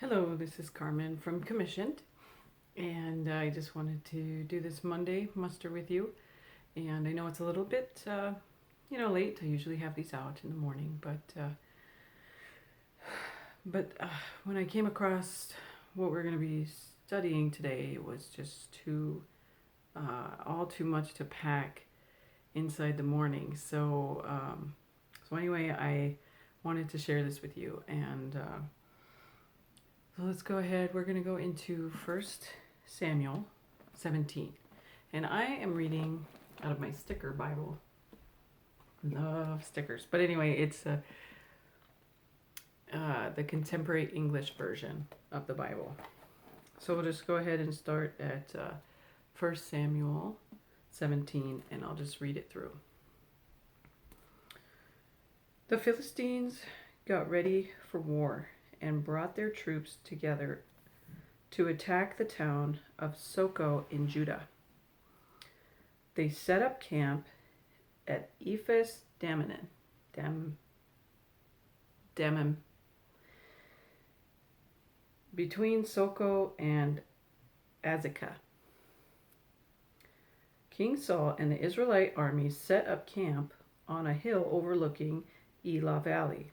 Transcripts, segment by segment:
Hello, this is Carmen from Commissioned, and I just wanted to do this Monday muster with you. And I know it's a little bit, late. I usually have these out in the morning, but when I came across what we're going to be studying today, it was just all too much to pack inside the morning. So anyway, I wanted to share this with you, and so let's go ahead. We're going to go into 1 Samuel 17. And I am reading out of my sticker Bible. Love stickers. But anyway, it's the contemporary English version of the Bible. So we'll just go ahead and start at 1 Samuel 17, and I'll just read it through. The Philistines got ready for war and brought their troops together to attack the town of Soko in Judah. They set up camp at Ephes Dammim, between Soko and Azekah. King Saul and the Israelite army set up camp on a hill overlooking Elah Valley,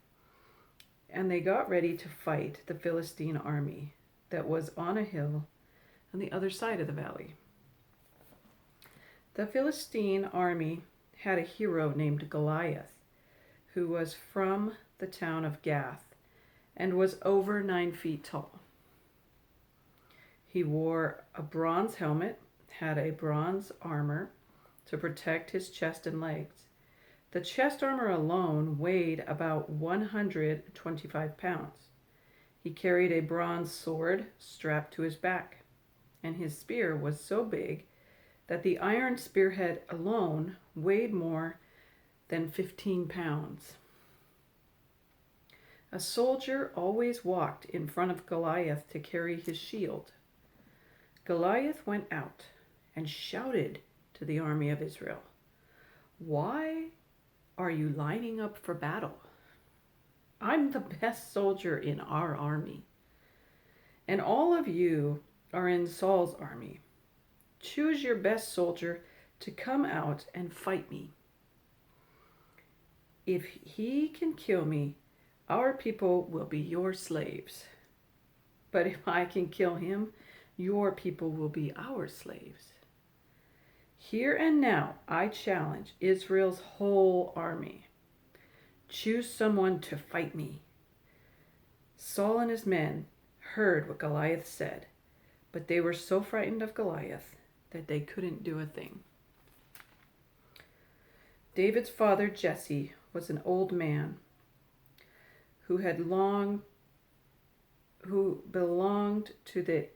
and they got ready to fight the Philistine army that was on a hill on the other side of the valley. The Philistine army had a hero named Goliath, who was from the town of Gath and was over 9 feet tall. He wore a bronze helmet, had a bronze armor to protect his chest and legs. The chest armor alone weighed about 125 pounds. He carried a bronze sword strapped to his back, and his spear was so big that the iron spearhead alone weighed more than 15 pounds. A soldier always walked in front of Goliath to carry his shield. Goliath went out and shouted to the army of Israel, "Why are you lining up for battle? I'm the best soldier in our army, and all of you are in Saul's army. Choose your best soldier to come out and fight me. If he can kill me, our people will be your slaves. But if I can kill him, your people will be our slaves. Here and now, I challenge Israel's whole army. Choose someone to fight me." Saul and his men heard what Goliath said, but they were so frightened of Goliath that they couldn't do a thing. David's father Jesse was an old man who belonged to the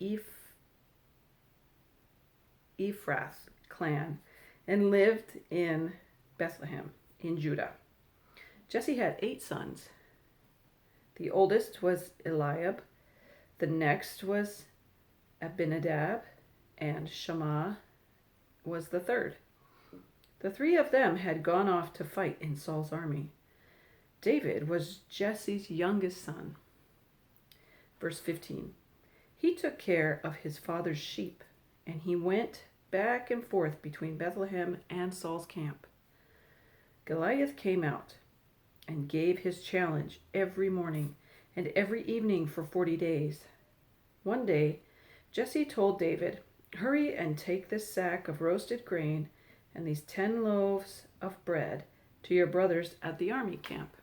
Ephrath clan and lived in Bethlehem in Judah. Jesse had 8 sons. The oldest was Eliab, the next was Abinadab, and Shammah was the third. The 3 of them had gone off to fight in Saul's army. David was Jesse's youngest son. Verse 15. He took care of his father's sheep, and he went back and forth between Bethlehem and Saul's camp. Goliath came out and gave his challenge every morning and every evening for 40 days. One day, Jesse told David, "Hurry and take this sack of roasted grain and these 10 loaves of bread to your brothers at the army camp.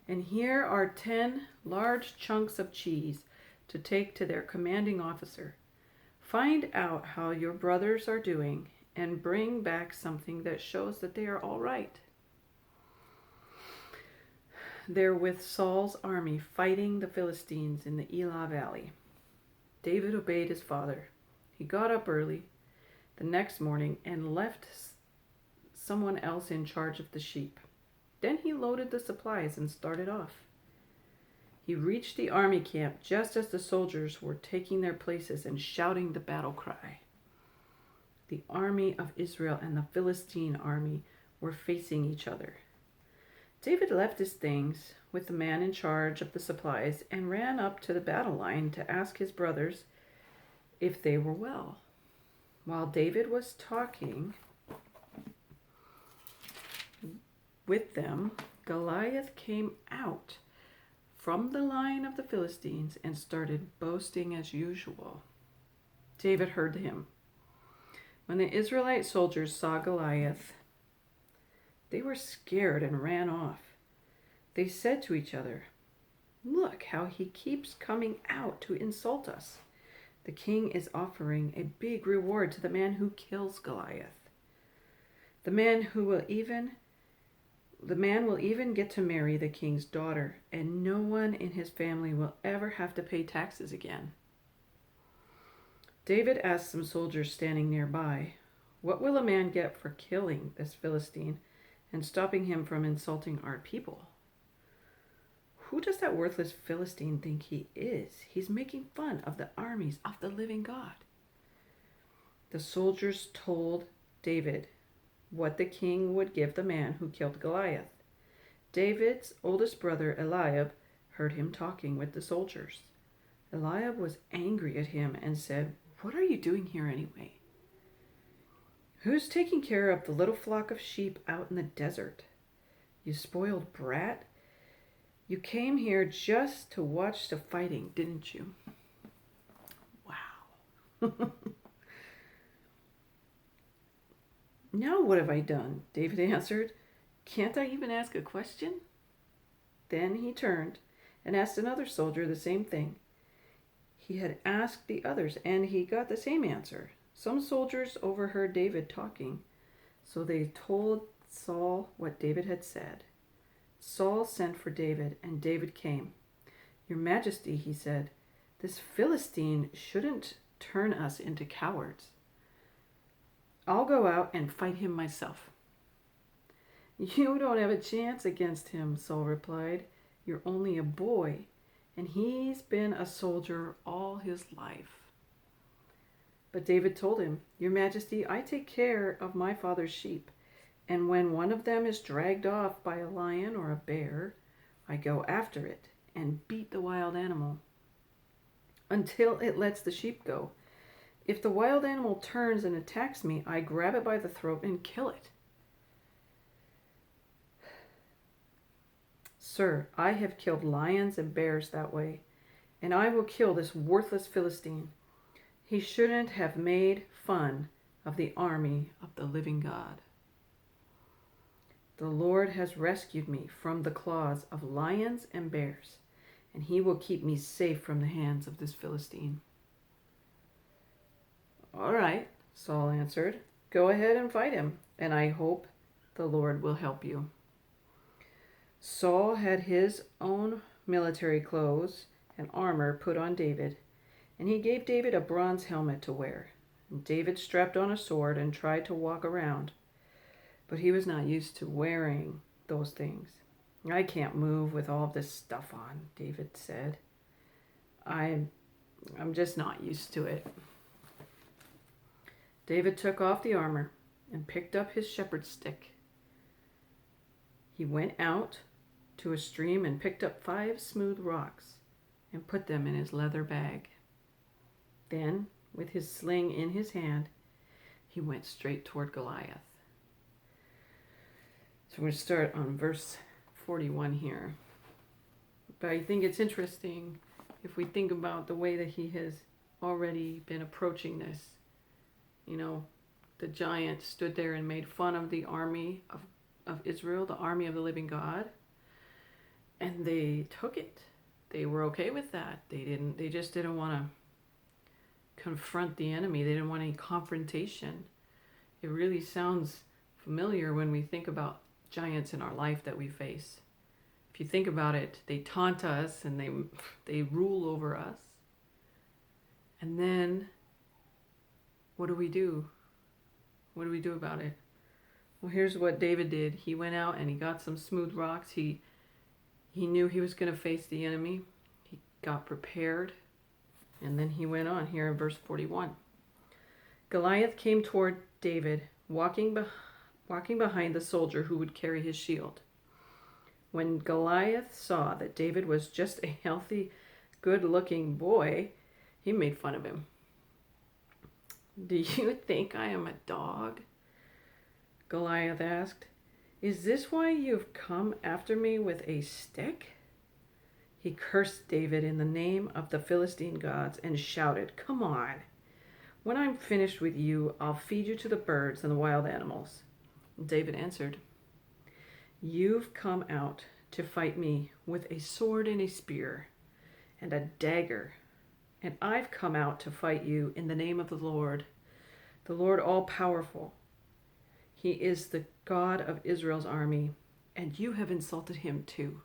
And here are 10 large chunks of cheese to take to their commanding officer. Find out how your brothers are doing and bring back something that shows that they are all right." They're with Saul's army fighting the Philistines in the Elah Valley. David obeyed his father. He got up early the next morning and left someone else in charge of the sheep. Then he loaded the supplies and started off. He reached the army camp just as the soldiers were taking their places and shouting the battle cry. The army of Israel and the Philistine army were facing each other. David left his things with the man in charge of the supplies and ran up to the battle line to ask his brothers if they were well. While David was talking with them, Goliath came out from the line of the Philistines and started boasting as usual. David heard him. When the Israelite soldiers saw Goliath, they were scared and ran off. They said to each other, "Look how he keeps coming out to insult us. The king is offering a big reward to the man who kills Goliath. The man will even get to marry the king's daughter, and no one in his family will ever have to pay taxes again." David asked some soldiers standing nearby, "What will a man get for killing this Philistine and stopping him from insulting our people? Who does that worthless Philistine think he is? He's making fun of the armies of the living God." The soldiers told David what the king would give the man who killed Goliath. David's oldest brother Eliab heard him talking with the soldiers. Eliab was angry at him and said, "What are you doing here anyway? Who's taking care of the little flock of sheep out in the desert? You spoiled brat. You came here just to watch the fighting, didn't you?" Wow. "Now what have I done?" David answered. "Can't I even ask a question?" Then he turned and asked another soldier the same thing. He had asked the others, and he got the same answer. Some soldiers overheard David talking, so they told Saul what David had said. Saul sent for David, and David came. "Your Majesty," he said, "this Philistine shouldn't turn us into cowards. I'll go out and fight him myself." "You don't have a chance against him," Saul replied. "You're only a boy, and he's been a soldier all his life." But David told him, "Your Majesty, I take care of my father's sheep, and when one of them is dragged off by a lion or a bear, I go after it and beat the wild animal until it lets the sheep go. If the wild animal turns and attacks me, I grab it by the throat and kill it. Sir, I have killed lions and bears that way, and I will kill this worthless Philistine. He shouldn't have made fun of the army of the living God. The Lord has rescued me from the claws of lions and bears, and he will keep me safe from the hands of this Philistine." "All right," Saul answered. "Go ahead and fight him, and I hope the Lord will help you." Saul had his own military clothes and armor put on David, and he gave David a bronze helmet to wear. David strapped on a sword and tried to walk around, but he was not used to wearing those things. "I can't move with all this stuff on," David said. I'm just not used to it." David took off the armor and picked up his shepherd's stick. He went out to a stream and picked up 5 smooth rocks and put them in his leather bag. Then, with his sling in his hand, he went straight toward Goliath. So we're going to start on verse 41 here. But I think it's interesting if we think about the way that he has already been approaching this. You know, the giant stood there and made fun of the army of Israel, the army of the living God. And they took it. They were okay with that. They just didn't want to confront the enemy. They didn't want any confrontation. It really sounds familiar when we think about giants in our life that we face. If you think about it, they taunt us and they rule over us. And then what do we do? What do we do about it? Well, here's what David did. He went out and he got some smooth rocks. He knew he was going to face the enemy. He got prepared. And then he went on here in verse 41. Goliath came toward David, walking behind the soldier who would carry his shield. When Goliath saw that David was just a healthy, good-looking boy, he made fun of him. "Do you think I am a dog?" Goliath asked. "Is this why you've come after me with a stick?" He cursed David in the name of the Philistine gods and shouted, "Come on. When I'm finished with you, I'll feed you to the birds and the wild animals." David answered, "You've come out to fight me with a sword and a spear and a dagger, and I've come out to fight you in the name of the Lord all-powerful. He is the God of Israel's army, and you have insulted him too.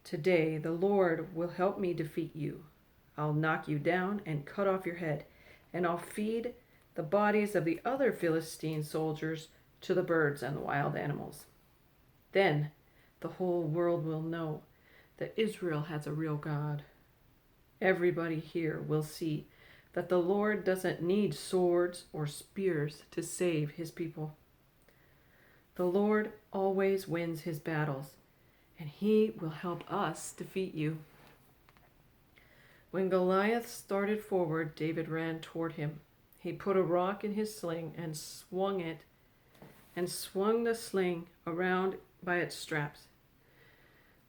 Today the Lord will help me defeat you. I'll knock you down and cut off your head, and I'll feed the bodies of the other Philistine soldiers to the birds and the wild animals. Then the whole world will know that Israel has a real God. Everybody here will see that the Lord doesn't need swords or spears to save his people. The Lord always wins his battles, and he will help us defeat you." When Goliath started forward, David ran toward him. He put a rock in his sling and swung the sling around by its straps.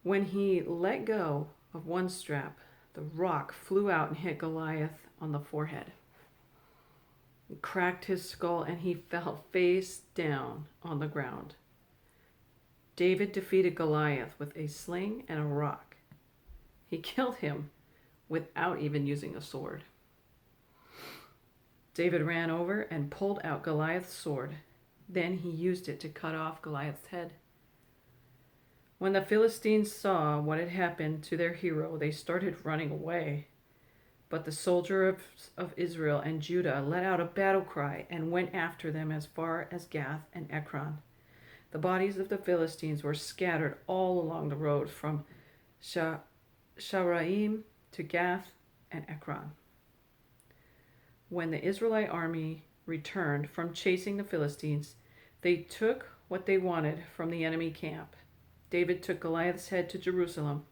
When he let go of one strap, the rock flew out and hit Goliath on the forehead. It cracked his skull and he fell face down on the ground. David defeated Goliath with a sling and a rock. He killed him without even using a sword. David ran over and pulled out Goliath's sword. Then he used it to cut off Goliath's head. When the Philistines saw what had happened to their hero, they started running away. But the soldiers of Israel and Judah let out a battle cry and went after them as far as Gath and Ekron. The bodies of the Philistines were scattered all along the road from Sharaim to Gath and Ekron. When the Israelite army returned from chasing the Philistines, they took what they wanted from the enemy camp. David took Goliath's head to Jerusalem,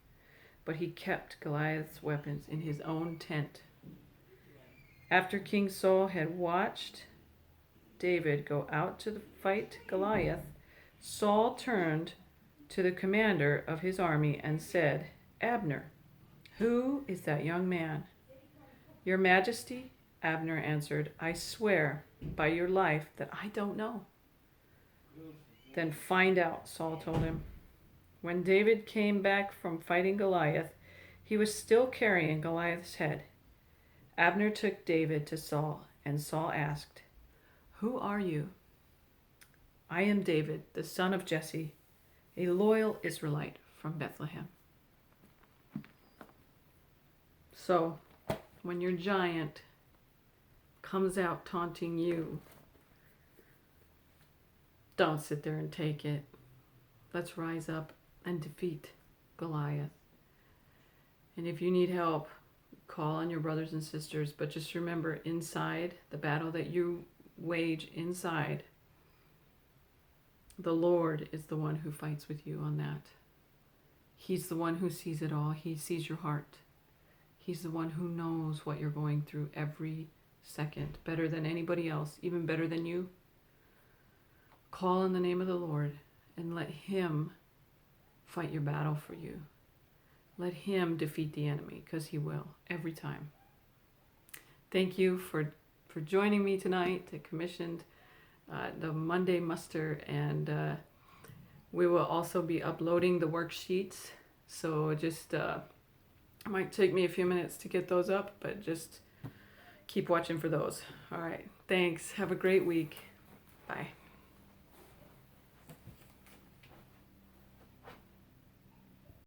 but he kept Goliath's weapons in his own tent. After King Saul had watched David go out to fight Goliath, Saul turned to the commander of his army and said, "Abner, who is that young man?" "Your Majesty," Abner answered, "I swear by your life that I don't know." "Then find out," Saul told him. When David came back from fighting Goliath, he was still carrying Goliath's head. Abner took David to Saul, and Saul asked, "Who are you?" "I am David, the son of Jesse, a loyal Israelite from Bethlehem." So, when your giant comes out taunting you, don't sit there and take it. Let's rise up and defeat Goliath. And if you need help, call on your brothers and sisters. But just remember, inside the battle that you wage inside, the Lord is the one who fights with you on that. He's the one who sees it all. He sees your heart. He's the one who knows what you're going through every second, better than anybody else, even better than you. Call on the name of the Lord and let him fight your battle for you. Let him defeat the enemy, because he will, every time. Thank you for joining me tonight. I commissioned the Monday Muster, and we will also be uploading the worksheets. So just it might take me a few minutes to get those up, but just keep watching for those. All right. Thanks. Have a great week. Bye.